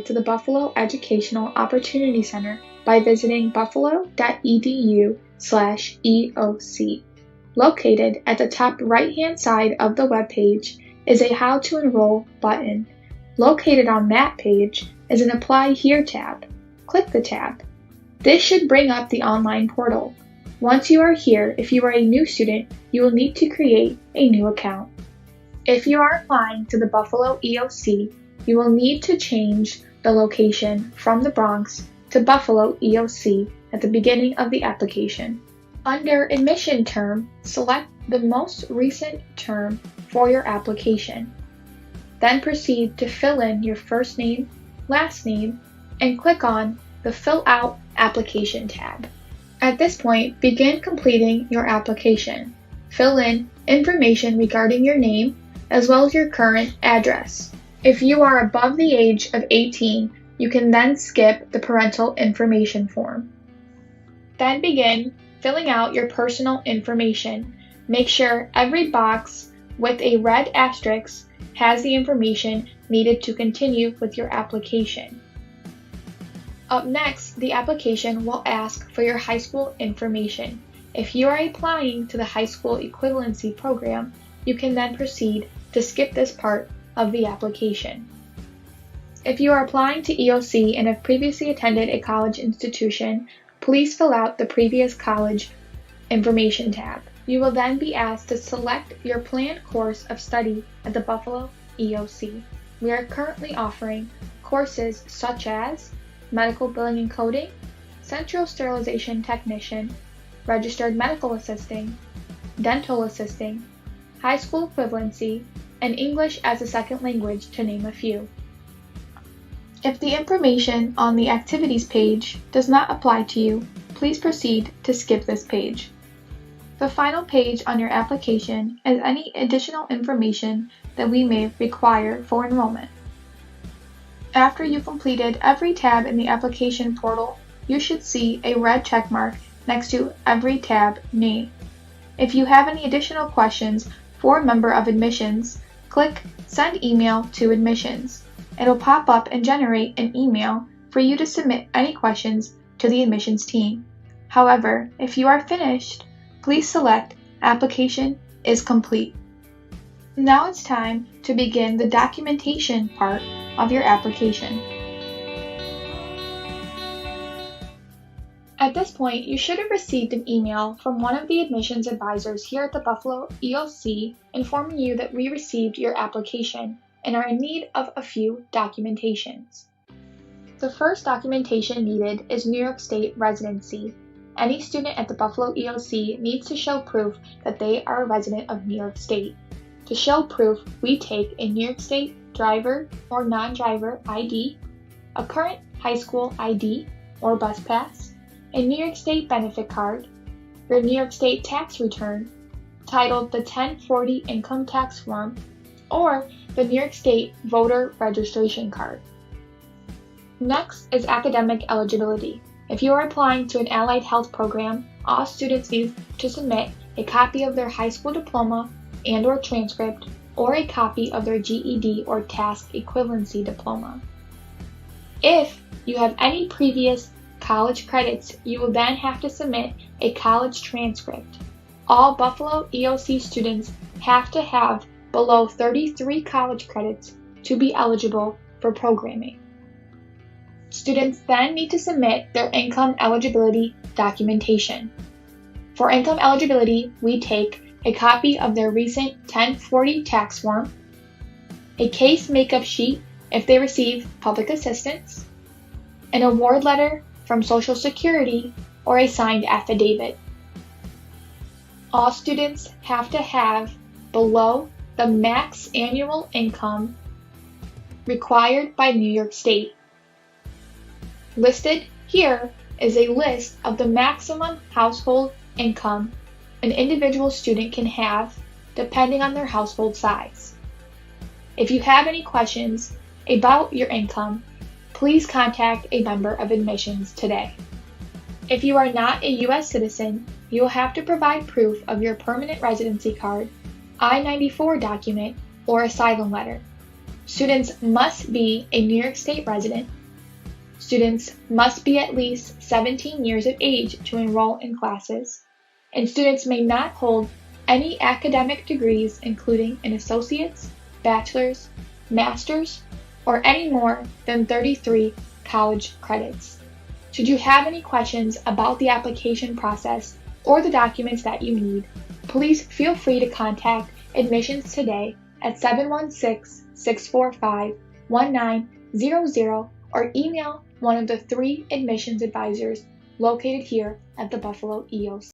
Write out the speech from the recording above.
to the Buffalo Educational Opportunity Center by visiting buffalo.edu/EOC. Located at the top right-hand side of the webpage is a How to Enroll button. Located on that page is an Apply Here tab. Click the tab. This should bring up the online portal. Once you are here, if you are a new student, you will need to create a new account. If you are applying to the Buffalo EOC, you will need to change the location from the Bronx to Buffalo EOC at the beginning of the application. Under Admission Term, select the most recent term for your application. Then proceed to fill in your first name, last name, and click on the Fill Out Application tab. At this point, begin completing your application. Fill in information regarding your name as well as your current address. If you are above the age of 18, you can then skip the parental information form. Then begin filling out your personal information. Make sure every box with a red asterisk has the information needed to continue with your application. Up next, the application will ask for your high school information. If you are applying to the high school equivalency program, you can then proceed to skip this part of the application. If you are applying to EOC and have previously attended a college institution, please fill out the previous college information tab. You will then be asked to select your planned course of study at the Buffalo EOC. We are currently offering courses such as Medical Billing and Coding, Central Sterilization Technician, Registered Medical Assisting, Dental Assisting, High School Equivalency, and English as a Second Language, to name a few. If the information on the Activities page does not apply to you, please proceed to skip this page. The final page on your application is any additional information that we may require for enrollment. After you've completed every tab in the application portal, you should see a red check mark next to every tab name. If you have any additional questions for a member of admissions, click Send Email to Admissions. It'll pop up and generate an email for you to submit any questions to the admissions team. However, if you are finished, please select Application is complete. Now it's time to begin the documentation part of your application. At this point, you should have received an email from one of the admissions advisors here at the Buffalo EOC informing you that we received your application and are in need of a few documentations. The first documentation needed is New York State residency. Any student at the Buffalo EOC needs to show proof that they are a resident of New York State. To show proof, we take a New York State driver or non-driver ID, a current high school ID or bus pass, a New York State benefit card, your New York State tax return, titled the 1040 income tax form, or the New York State voter registration card. Next is academic eligibility. If you are applying to an allied health program, all students need to submit a copy of their high school diploma and/or transcript, or a copy of their GED or task equivalency diploma. If you have any previous college credits, you will then have to submit a college transcript. All Buffalo EOC students have to have below 33 college credits to be eligible for programming. Students then need to submit their income eligibility documentation. For income eligibility, we take a copy of their recent 1040 tax form, a case makeup sheet if they receive public assistance, an award letter from Social Security, or a signed affidavit. All students have to have below the max annual income required by New York State. Listed here is a list of the maximum household income an individual student can have depending on their household size. If you have any questions about your income, please contact a member of admissions today. If you are not a U.S. citizen, you will have to provide proof of your permanent residency card, I-94 document, or asylum letter. Students must be a New York State resident. Students must be at least 17 years of age to enroll in classes, and students may not hold any academic degrees including an associate's, bachelor's, master's, or any more than 33 college credits. Should you have any questions about the application process or the documents that you need, please feel free to contact admissions today at 716-645-1900 or email one of the 3 admissions advisors located here at the Buffalo EOC.